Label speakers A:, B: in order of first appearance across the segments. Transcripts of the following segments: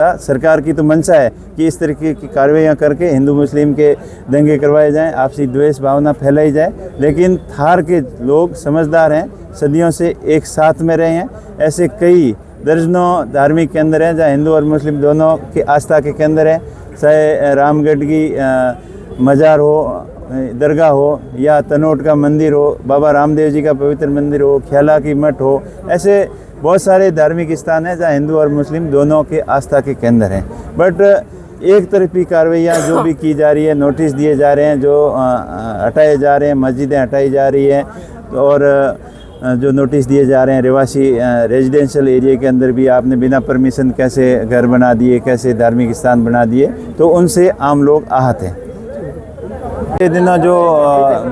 A: सरकार की तो मंशा है कि इस तरीके की कार्रवाइयाँ करके हिंदू मुस्लिम के दंगे करवाए जाएं, आपसी द्वेष भावना फैलाई जाए, लेकिन थार के लोग समझदार हैं, सदियों से एक साथ में रहे हैं। ऐसे कई दर्जनों धार्मिक केंद्र हैं जहाँ हिंदू और मुस्लिम दोनों की आस्था के केंद्र हैं, चाहे रामगढ़ की मज़ार हो, दरगाह हो, या तनोट का मंदिर हो, बाबा रामदेव जी का पवित्र मंदिर हो, ख्याला की मठ हो। ऐसे बहुत सारे धार्मिक स्थान हैं जहाँ हिंदू और मुस्लिम दोनों के आस्था के केंद्र हैं। बट एक तरफी कार्रवाइयाँ जो भी की जा रही है, नोटिस दिए जा रहे हैं, जो हटाए जा रहे हैं, मस्जिदें हटाई जा रही हैं, और जो नोटिस दिए जा रहे हैं रिहायशी रेजिडेंशियल एरिया के अंदर भी आपने बिना परमिशन कैसे घर बना दिए, कैसे धार्मिक स्थान बना दिए, तो उनसे आम लोग आहत हैं। ये दिनों जो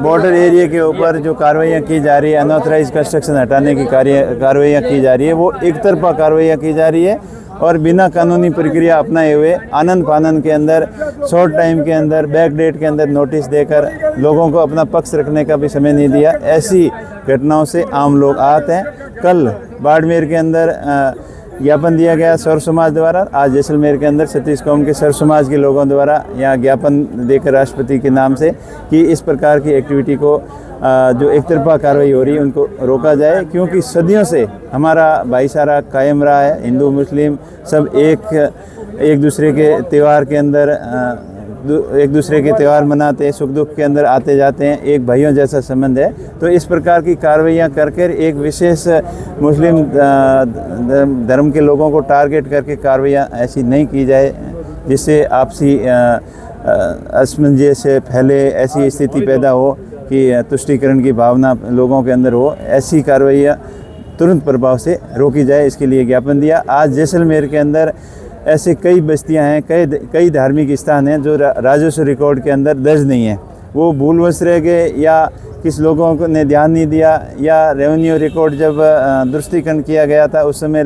A: बॉर्डर एरिया के ऊपर जो कार्रवाइयाँ की जा रही है, अनऑथराइज कंस्ट्रक्शन हटाने की कार्रवाइयाँ की जा रही है, वो एक तरफा कार्रवाइयाँ की जा रही है और बिना कानूनी प्रक्रिया अपनाए हुए आनंद फानंद के अंदर, शॉर्ट टाइम के अंदर, बैक डेट के अंदर नोटिस देकर लोगों को अपना पक्ष रखने का भी समय नहीं दिया। ऐसी घटनाओं से आम लोग आहत हैं। कल बाड़मेर के अंदर ज्ञापन दिया गया सौर समाज द्वारा, आज जैसलमेर के अंदर 36 कौम के सौर समाज के लोगों द्वारा यहाँ ज्ञापन देकर राष्ट्रपति के नाम से कि इस प्रकार की एक्टिविटी को जो एक तरफा कार्रवाई हो रही है उनको रोका जाए, क्योंकि सदियों से हमारा भाईचारा कायम रहा है। हिंदू मुस्लिम सब एक दूसरे के त्यौहार के अंदर एक दूसरे के त्यौहार मनाते हैं, सुख दुख के अंदर आते जाते हैं, एक भाइयों जैसा संबंध है। तो इस प्रकार की कार्रवाइयाँ करके एक विशेष मुस्लिम धर्म के लोगों को टारगेट करके कार्रवाइयाँ ऐसी नहीं की जाए जिससे आपसी असमंजस फैले, ऐसी स्थिति पैदा हो कि तुष्टीकरण की भावना लोगों के अंदर हो। ऐसी कार्रवाइयाँ तुरंत प्रभाव से रोकी जाए, इसके लिए ज्ञापन दिया। आज जैसलमेर के अंदर ऐसे कई बस्तियां हैं, कई धार्मिक स्थान हैं जो राजस्व रिकॉर्ड के अंदर दर्ज नहीं है। वो भूलवश रह गए या किस लोगों को ने ध्यान नहीं दिया, या रेवेन्यू रिकॉर्ड जब दुरुस्तीकरण किया गया था उस समय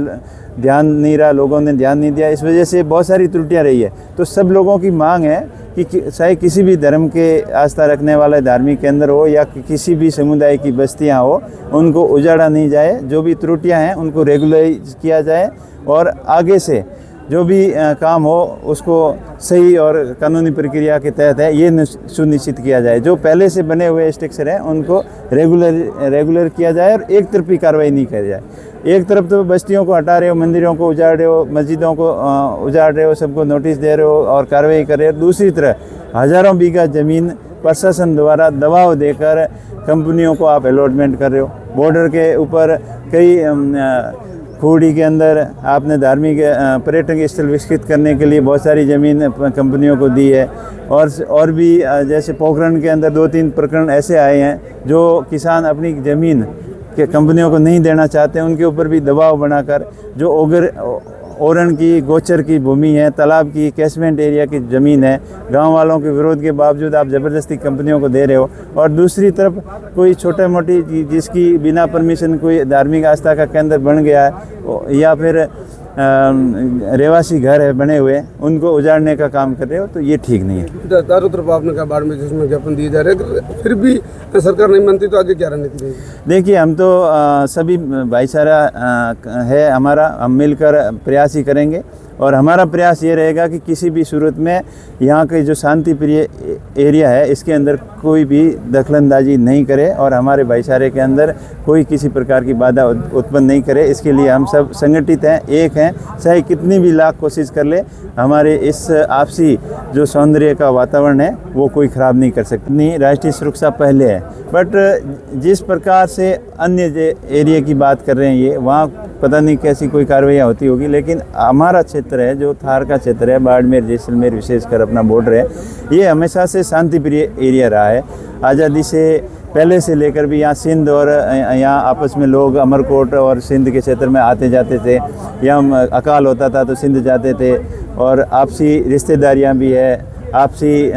A: ध्यान नहीं रहा, लोगों ने ध्यान नहीं दिया। इस वजह से बहुत सारी त्रुटियां रही है। तो सब लोगों की मांग है कि चाहे किसी भी धर्म के आस्था रखने वाला धार्मिक केंद्र हो या किसी भी समुदाय की बस्तियां हो, उनको उजाड़ा नहीं जाए। जो भी त्रुटियां हैं उनको रेगुलराइज किया जाए और आगे से जो भी काम हो उसको सही और कानूनी प्रक्रिया के तहत है ये सुनिश्चित किया जाए। जो पहले से बने हुए स्ट्रक्चर हैं उनको रेगुलर किया जाए और एक तरफी कार्रवाई नहीं की जाए। एक तरफ तो बस्तियों को हटा रहे हो, मंदिरों को उजाड़ रहे हो, मस्जिदों को उजाड़ रहे हो, सबको नोटिस दे रहे हो और कार्रवाई कर रहे हो। दूसरी तरफ हज़ारों बीघा ज़मीन प्रशासन द्वारा दबाव देकर कंपनियों को आप अलॉटमेंट कर रहे हो। बॉर्डर के ऊपर कई खूड़ी के अंदर आपने धार्मिक पर्यटन स्थल विकसित करने के लिए बहुत सारी ज़मीन कंपनियों को दी है। और भी जैसे पोखरण के अंदर 2-3 प्रकरण ऐसे आए हैं जो किसान अपनी ज़मीन के कंपनियों को नहीं देना चाहते हैं, उनके ऊपर भी दबाव बनाकर जो ओरण की गोचर की भूमि है, तालाब की कैचमेंट एरिया की ज़मीन है, गांव वालों के विरोध के बावजूद आप ज़बरदस्ती कंपनियों को दे रहे हो। और दूसरी तरफ कोई छोटा मोटी जिसकी बिना परमिशन कोई धार्मिक आस्था का केंद्र बन गया है या फिर रहवासी घर है बने हुए, उनको उजाड़ने का काम कर रहे हो, तो ये ठीक नहीं है।
B: चारों तरफ आपने कहा बाढ़ में जिसमें ज्ञापन दिए जा रहे हैं, फिर भी सरकार नहीं मानती, तो आगे क्या रणनीति है?
A: देखिए, हम तो सभी भाईचारा है हमारा, हम मिलकर प्रयास ही करेंगे और हमारा प्रयास ये रहेगा कि किसी भी सूरत में यहाँ के जो शांति प्रिय एरिया है इसके अंदर कोई भी दखलंदाजी नहीं करे और हमारे भाईचारे के अंदर कोई किसी प्रकार की बाधा उत्पन्न नहीं करे। इसके लिए हम सब संगठित हैं, एक हैं, चाहे कितनी भी लाख कोशिश कर ले, हमारे इस आपसी जो सौंदर्य का वातावरण है वो कोई ख़राब नहीं कर सकता। नहीं, राष्ट्रीय सुरक्षा पहले है, बट जिस प्रकार से अन्य एरिया की बात कर रहे हैं ये, वहाँ पता नहीं कैसी कोई कार्रवाइयाँ होती होगी, लेकिन हमारा क्षेत्र है जो थार का क्षेत्र है, बाड़मेर जैसलमेर विशेषकर अपना बॉर्डर है, ये हमेशा से शांति प्रिय एरिया रहा है। आज़ादी से पहले से लेकर भी यहाँ सिंध और यहाँ आपस में लोग अमरकोट और सिंध के क्षेत्र में आते जाते थे। यहाँ अकाल होता था तो सिंध जाते थे और आपसी रिश्तेदारियाँ भी है, आपसी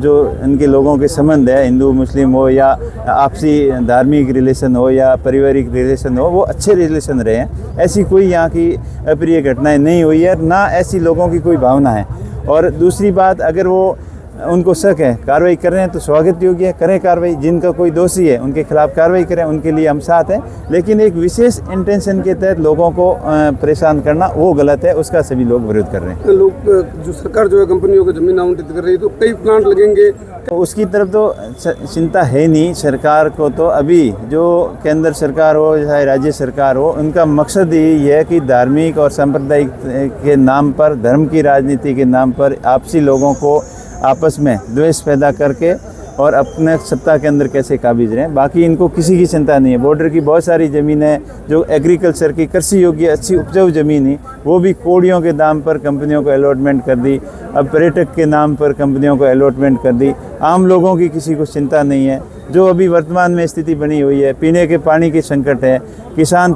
A: जो इनके लोगों के संबंध है, हिंदू मुस्लिम हो या आपसी धार्मिक रिलेशन हो या पारिवारिक रिलेशन हो, वो अच्छे रिलेशन रहे हैं। ऐसी कोई यहाँ की अप्रिय घटनाएं नहीं हुई है, ना ऐसी लोगों की कोई भावना है। और दूसरी बात, अगर वो उनको शक है, कार्रवाई कर रहे हैं तो स्वागत योग्य है, करें कार्रवाई। जिनका कोई दोषी है उनके खिलाफ कार्रवाई करें, उनके लिए हम साथ हैं। लेकिन एक विशेष इंटेंशन के तहत लोगों को परेशान करना वो गलत है, उसका सभी लोग विरोध कर रहे हैं।
B: लोग जो सरकार जो है कंपनियों को जमीन आवंटित कर रही है, तो कई प्लांट लगेंगे,
A: तो उसकी तरफ तो चिंता है नहीं सरकार को। तो अभी जो केंद्र सरकार हो चाहे राज्य सरकार हो, उनका मकसद यही है कि धार्मिक और सांप्रदायिक के नाम पर, धर्म की राजनीति के नाम पर आपसी लोगों को आपस में द्वेष पैदा करके और अपने सत्ता के अंदर कैसे काबिज रहें। बाकी इनको किसी की चिंता नहीं है। बॉर्डर की बहुत सारी ज़मीनें जो एग्रीकल्चर की कृषि योग्य अच्छी उपजाऊ ज़मीन है, वो भी कोड़ियों के दाम पर कंपनियों को अलॉटमेंट कर दी। अब पर्यटक के नाम पर कंपनियों को अलॉटमेंट कर दी। आम लोगों की किसी को चिंता नहीं है। जो अभी वर्तमान में स्थिति बनी हुई है, पीने के पानी की संकट है, किसान